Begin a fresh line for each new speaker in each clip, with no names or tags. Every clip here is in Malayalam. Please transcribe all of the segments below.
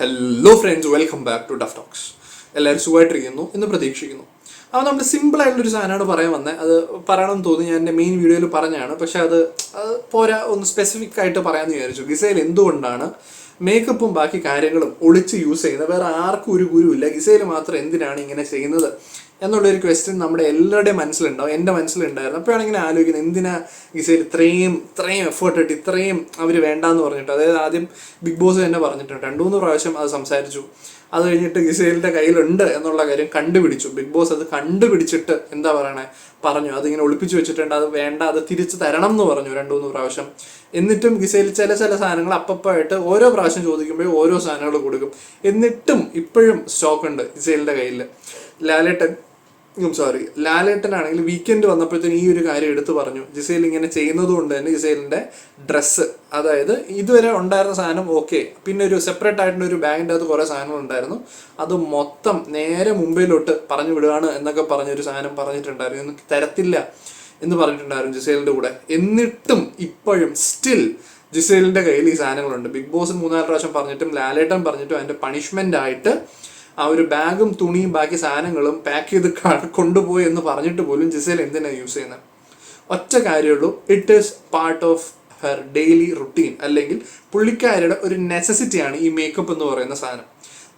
Hello friends, welcome back to tough talks. എല്ലാവരും സുഖമായിട്ടിരിക്കുന്നു എന്ന് പ്രതീക്ഷിക്കുന്നു. അപ്പോൾ നമ്മൾ സിമ്പിളായിട്ടുള്ളൊരു സാധനമാണ് പറയാൻ വന്നത്. അത് പറയണമെന്ന് തോന്നി, ഞാൻ എൻ്റെ മെയിൻ വീഡിയോയിൽ പറഞ്ഞാണ്. പക്ഷെ അത് പോരാ, ഒന്ന് സ്പെസിഫിക് ആയിട്ട് പറയാമെന്ന് വിചാരിച്ചു. ഗിസേൽ എന്തുകൊണ്ടാണ് മേക്കപ്പും ബാക്കി കാര്യങ്ങളും ഒളിച്ച് യൂസ് ചെയ്യുന്നത്? വേറെ ആർക്കും ഒരു ഗുരുവില്ല, ഗിസേൽ മാത്രം എന്തിനാണ് ഇങ്ങനെ ചെയ്യുന്നത് എന്നുള്ളൊരു ക്വസ്റ്റ്യൻ നമ്മുടെ എല്ലാവരുടെയും മനസ്സിലുണ്ടാവും. എൻ്റെ മനസ്സിലുണ്ടായിരുന്നു. അപ്പോഴാണ് ഇങ്ങനെ ആലോചിക്കുന്നത്, എന്തിനാ ഗിസേൽ ഇത്രയും എഫേർട്ട് ഇട്ട് ഇത്രയും അവർ വേണ്ടാന്ന് പറഞ്ഞിട്ട്. അതായത് ആദ്യം ബിഗ് ബോസ് തന്നെ പറഞ്ഞിട്ടുണ്ട്, 2-3 പ്രാവശ്യം അത് സംസാരിച്ചു. അത് കഴിഞ്ഞിട്ട് ഗിസേലിൻ്റെ കയ്യിലുണ്ട് എന്നുള്ള കാര്യം കണ്ടുപിടിച്ചു. ബിഗ് ബോസ് അത് കണ്ടുപിടിച്ചിട്ട് എന്താ പറയണേ പറഞ്ഞു, അതിങ്ങനെ ഒളിപ്പിച്ചു വെച്ചിട്ടുണ്ട്, അത് വേണ്ട, അത് തിരിച്ചു തരണം എന്ന് പറഞ്ഞു 2-3 പ്രാവശ്യം. എന്നിട്ടും ഗിസേൽ ചില സാധനങ്ങൾ അപ്പപ്പായിട്ട് ഓരോ പ്രാവശ്യം ചോദിക്കുമ്പോഴും ഓരോ സാധനങ്ങൾ കൊടുക്കും. എന്നിട്ടും ഇപ്പോഴും സ്റ്റോക്ക് ഉണ്ട് ഗിസേലിൻ്റെ കയ്യിൽ. ലാലേട്ടനാണെങ്കിൽ വീക്കെൻഡ് വന്നപ്പോഴത്തേക്കും ഈ ഒരു കാര്യം എടുത്തു പറഞ്ഞു. ഗിസേൽ ഇങ്ങനെ ചെയ്യുന്നത് കൊണ്ട് തന്നെ ഗിസേലിൻ്റെ ഡ്രസ്സ്, അതായത് ഇതുവരെ ഉണ്ടായിരുന്ന സാധനം ഓക്കെ, പിന്നെ ഒരു സെപ്പറേറ്റ് ആയിട്ടുള്ള ഒരു ബാഗിൻ്റെ അകത്ത് കുറേ സാധനങ്ങൾ ഉണ്ടായിരുന്നു, അത് മൊത്തം നേരെ മുംബൈയിലോട്ട് പറഞ്ഞു വിടുകയാണ് എന്നൊക്കെ പറഞ്ഞൊരു സാധനം പറഞ്ഞിട്ടുണ്ടായിരുന്നു. തരത്തില്ല എന്ന് പറഞ്ഞിട്ടുണ്ടായിരുന്നു ഗിസേലിൻ്റെ കൂടെ. എന്നിട്ടും ഇപ്പോഴും സ്റ്റിൽ ഗിസേലിൻ്റെ കയ്യിൽ ഈ സാധനങ്ങളുണ്ട്. ബിഗ് ബോസ് 3-4 പ്രാവശ്യം പറഞ്ഞിട്ടും ലാലേട്ടൻ പറഞ്ഞിട്ടും അതിൻ്റെ പണിഷ്മെൻ്റ് ആയിട്ട് ആ ഒരു ബാഗും തുണിയും ബാക്കി സാധനങ്ങളും പാക്ക് ചെയ്ത് കൊണ്ടുപോയി എന്ന് പറഞ്ഞിട്ട് പോലും ഗിസേൽ എന്തിനാണ് യൂസ് ചെയ്യുന്നത്? ഒറ്റ കാര്യമുള്ളൂ, it is part of her daily routine, അല്ലെങ്കിൽ പുള്ളിക്കാരുടെ ഒരു നെസസിറ്റിയാണ് ഈ മേക്കപ്പ് എന്ന് പറയുന്ന സാധനം.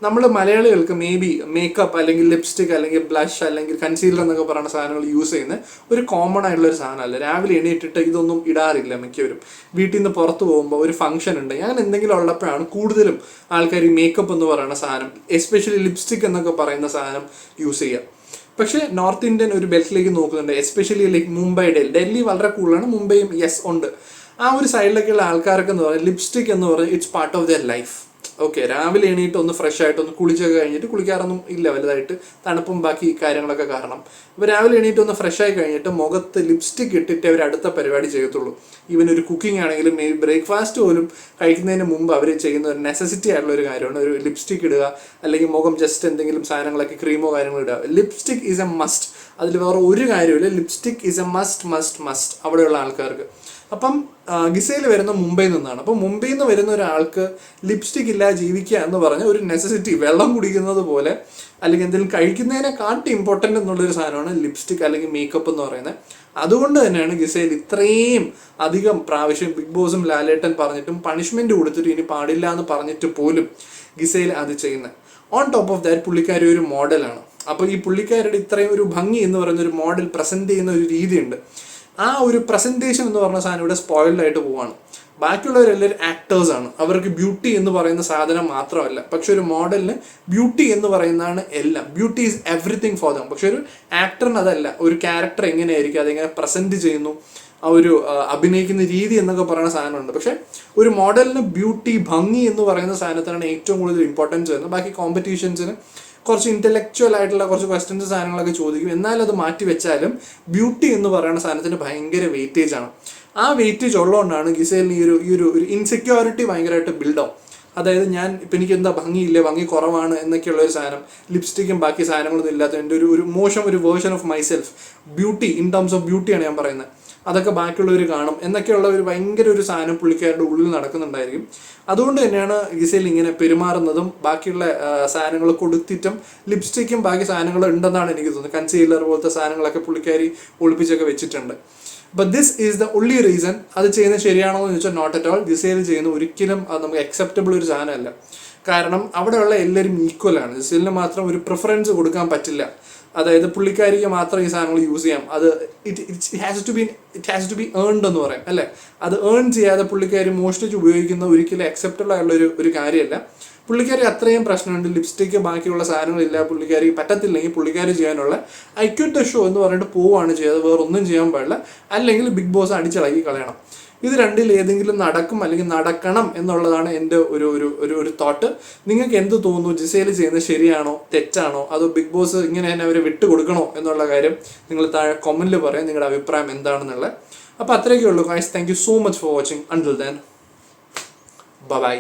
നമ്മൾ മലയാളികൾക്ക് മേ ബി മേക്കപ്പ് അല്ലെങ്കിൽ ലിപ്സ്റ്റിക് അല്ലെങ്കിൽ ബ്ലഷ് അല്ലെങ്കിൽ കൺസീലർ എന്നൊക്കെ പറയുന്ന സാധനങ്ങൾ യൂസ് ചെയ്യുന്ന ഒരു കോമൺ ആയിട്ടുള്ള ഒരു സാധനമല്ല. രാവിലെ എണീറ്റിട്ട് ഇതൊന്നും ഇടാറില്ല മിക്കവരും. വീട്ടിൽ നിന്ന് പുറത്ത് പോകുമ്പോൾ ഒരു ഫംഗ്ഷൻ ഉണ്ട്, അങ്ങനെ എന്തെങ്കിലും ഉള്ളപ്പോഴാണ് കൂടുതലും ആൾക്കാർ ഈ മേക്കപ്പ് എന്ന് പറയുന്ന സാധനം, എസ്പെഷ്യലി ലിപ്സ്റ്റിക് എന്നൊക്കെ പറയുന്ന സാധനം യൂസ് ചെയ്യുക. പക്ഷേ നോർത്ത് ഇന്ത്യൻ ഒരു ബെൽറ്റിലേക്ക് നോക്കുന്നുണ്ട്, എസ്പെഷ്യലി ലൈക്ക് മുംബൈ, ഡൽഹി വളരെ കൂടുതലാണ്, മുംബൈയും യെസ് ഉണ്ട്. ആ ഒരു സൈഡിലേക്കുള്ള ആൾക്കാർക്ക് എന്ന് പറയുന്നത് ലിപ്സ്റ്റിക് എന്ന് പറയുന്നത് it's part of their life. Okay, രാവിലെ എണീറ്റ് ഒന്ന് ഫ്രഷ് ആയിട്ട് ഒന്ന് കുളിച്ചൊക്കെ കഴിഞ്ഞിട്ട്, കുളിക്കാറൊന്നും ഇല്ല വലുതായിട്ട്, തണുപ്പും ബാക്കി കാര്യങ്ങളൊക്കെ കാരണം. അപ്പോൾ രാവിലെ എണീറ്റ് ഒന്ന് ഫ്രഷ് ആയി കഴിഞ്ഞിട്ട് മുഖത്ത് ലിപ്സ്റ്റിക് ഇട്ടിട്ട് അവർ അടുത്ത പരിപാടി ചെയ്യത്തുള്ളൂ. ഈവൻ ഒരു കുക്കിംഗ് ആണെങ്കിലും ബ്രേക്ക്ഫാസ്റ്റ് പോലും കഴിക്കുന്നതിന് മുമ്പ് അവർ ചെയ്യുന്ന ഒരു നെസസിറ്റി ആയിട്ടുള്ള ഒരു കാര്യമാണ് ഒരു ലിപ്സ്റ്റിക് ഇടുക, അല്ലെങ്കിൽ മുഖം ജസ്റ്റ് എന്തെങ്കിലും സാധനങ്ങളൊക്കെ ക്രീമോ കാര്യങ്ങളോ ഇടുക. ലിപ്സ്റ്റിക് ഈസ് എ മസ്റ്റ്, അതിൽ വേറെ ഒരു കാര്യമില്ല. ലിപ്സ്റ്റിക് ഈസ് എ മസ്റ്റ് അവിടെയുള്ള ആൾക്കാർക്ക്. അപ്പം ഗിസേൽ വരുന്ന മുംബൈയിൽ നിന്നാണ്. അപ്പം മുംബൈയിൽ നിന്ന് വരുന്ന ഒരാൾക്ക് ലിപ്സ്റ്റിക് ഇല്ലാതെ ജീവിക്കുക എന്ന് പറഞ്ഞ ഒരു നെസസിറ്റി, വെള്ളം കുടിക്കുന്നത് പോലെ അല്ലെങ്കിൽ എന്തെങ്കിലും കഴിക്കുന്നതിനെ കാട്ടി ഇമ്പോർട്ടൻ്റ് എന്നുള്ളൊരു സാധനമാണ് ലിപ്സ്റ്റിക് അല്ലെങ്കിൽ മേക്കപ്പ് എന്ന് പറയുന്നത്. അതുകൊണ്ട് തന്നെയാണ് ഗിസേൽ ഇത്രയും അധികം പ്രാവശ്യം ബിഗ് ബോസും ലാലേട്ടൻ പറഞ്ഞിട്ടും പണിഷ്മെൻറ്റ് കൊടുത്തിട്ട് ഇനി പാടില്ല എന്ന് പറഞ്ഞിട്ട് പോലും ഗിസേൽ അത് ചെയ്യുന്നത്. ഓൺ ടോപ്പ് ഓഫ് ദാറ്റ് പുള്ളിക്കാരി ഒരു മോഡലാണ്. അപ്പോൾ ഈ പുള്ളിക്കാരുടെ ഇത്രയും ഒരു ഭംഗി എന്ന് പറയുന്ന ഒരു മോഡൽ പ്രസൻറ്റ് ചെയ്യുന്ന ഒരു രീതിയുണ്ട്. ആ ഒരു പ്രസൻറ്റേഷൻ എന്ന് പറഞ്ഞ സാധനം ഇവിടെ സ്പോയിൽഡ് ആയിട്ട് പോവാണ്. ബാക്കിയുള്ളവരെല്ലാവരും ആക്ടേഴ്സാണ്, അവർക്ക് ബ്യൂട്ടി എന്ന് പറയുന്ന സാധനം മാത്രമല്ല. പക്ഷെ ഒരു മോഡലിന് ബ്യൂട്ടി എന്ന് പറയുന്നതാണ് എല്ലാം. Beauty is everything for them. പക്ഷെ ഒരു ആക്ടറിന് അതല്ല. ഒരു ക്യാരക്ടർ എങ്ങനെയായിരിക്കും, അതെങ്ങനെ പ്രസൻറ്റ് ചെയ്യുന്നു, ആ ഒരു അഭിനയിക്കുന്ന രീതി എന്നൊക്കെ പറയുന്ന സാധനമുണ്ട്. പക്ഷെ ഒരു മോഡലിന് ബ്യൂട്ടി, ഭംഗി എന്ന് പറയുന്ന സാധനത്തിനാണ് ഏറ്റവും കൂടുതൽ ഇമ്പോർട്ടൻസ് വരുന്നത്. ബാക്കി കോമ്പറ്റീഷൻസിന് കുറച്ച് ഇൻ്റലക്ച്വൽ ആയിട്ടുള്ള കുറച്ച് ക്വസ്റ്റ്യൻസ് സാധനങ്ങളൊക്കെ ചോദിക്കും. എന്നാലും അത് മാറ്റി വെച്ചാലും ബ്യൂട്ടി എന്ന് പറയുന്ന സാധനത്തിന് ഭയങ്കര വെയിറ്റേജ് ആണ്. ആ വെയിറ്റേജ് ഉള്ളതുകൊണ്ടാണ് ഗിസേലിന് ഈ ഒരു ഇൻസെക്യൂരിറ്റി ഭയങ്കരമായിട്ട് ബിൽഡാവും. അതായത് ഞാൻ ഇപ്പം എനിക്ക് എന്താ ഭംഗിയില്ല, ഭംഗി കുറവാണ് എന്നൊക്കെയുള്ള ഒരു സാധനം, ലിപ്സ്റ്റിക്കും ബാക്കി സാധനങ്ങളൊന്നും ഇല്ലാത്ത എൻ്റെ ഒരു മോശം ഒരു version of myself, beauty in terms of ബ്യൂട്ടിയാണ് ഞാൻ പറയുന്നത്, അതൊക്കെ ബാക്കിയുള്ളവർ കാണും എന്നൊക്കെയുള്ള ഒരു ഭയങ്കര ഒരു സാധനം പുള്ളിക്കാരുടെ ഉള്ളിൽ നടക്കുന്നുണ്ടായിരിക്കും. അതുകൊണ്ട് തന്നെയാണ് ഗിസേൽ ഇങ്ങനെ പെരുമാറുന്നതും ബാക്കിയുള്ള സാധനങ്ങൾ കൊടുത്തിട്ടും ലിപ്സ്റ്റിക്കും ബാക്കി സാധനങ്ങളും ഉണ്ടെന്നാണ് എനിക്ക് തോന്നുന്നത്. കൺസീലർ പോലത്തെ സാധനങ്ങളൊക്കെ പുള്ളിക്കാരി ഒളിപ്പിച്ചൊക്കെ വെച്ചിട്ടുണ്ട്. But this is the only reason. അത് ചെയ്യുന്നത് ശരിയാണോ എന്ന് ചോദിച്ചാൽ നോട്ട് അറ്റ് ഓൾ. ഗിസേൽ ചെയ്യുന്ന ഒരിക്കലും അത് നമുക്ക് അക്സെപ്റ്റബിൾ ഒരു സാധനമല്ല. കാരണം അവിടെയുള്ള എല്ലാവരും ഈക്വലാണ്. ഗിസേലിന് മാത്രം ഒരു പ്രിഫറൻസ് കൊടുക്കാൻ പറ്റില്ല. അതായത് പുള്ളിക്കാരിക്ക് മാത്രം ഈ സാധനങ്ങൾ യൂസ് ചെയ്യാം. അത് it has to be earned എന്ന് പറയാം, അല്ലേ? അത് ഏൺ ചെയ്യാതെ പുള്ളിക്കാരി മോഷ്ടിച്ച് ഉപയോഗിക്കുന്ന ഒരിക്കലും അക്സെപ്റ്റബിൾ ആയിട്ടുള്ള ഒരു കാര്യമല്ല. പുള്ളിക്കാരി അത്രയും പ്രശ്നമുണ്ട്. ലിപ്സ്റ്റിക്ക് ബാക്കിയുള്ള സാധനങ്ങളില്ല, പുള്ളിക്കാരി പറ്റത്തില്ലെങ്കിൽ പുള്ളിക്കാരി ചെയ്യാനുള്ള ഐ ക്വിറ്റ് ദ ഷോ എന്ന് പറഞ്ഞിട്ട് പോവുകയാണ് ചെയ്തത്. വേറെ ഒന്നും ചെയ്യാൻ പാടില്ല, അല്ലെങ്കിൽ ബിഗ് ബോസ് അടിച്ചിളക്കി കളയണം. ഇത് രണ്ടിൽ ഏതെങ്കിലും നടക്കും അല്ലെങ്കിൽ നടക്കണം എന്നുള്ളതാണ് എൻ്റെ ഒരു തോട്ട്. നിങ്ങൾക്ക് എന്ത് തോന്നുന്നു? ഗിസേൽ ചെയ്യുന്നത് ശരിയാണോ തെറ്റാണോ, അതോ ബിഗ് ബോസ് ഇങ്ങനെ തന്നെ അവരെ വിട്ടു കൊടുക്കണോ എന്നുള്ള കാര്യം നിങ്ങൾ താഴെ കമൻറ്റിൽ പറയാം, നിങ്ങളുടെ അഭിപ്രായം എന്താണെന്നുള്ളത്. അപ്പോൾ അത്രയൊക്കെ ഉള്ളൂ guys. Thank you so much for watching. Until then bye.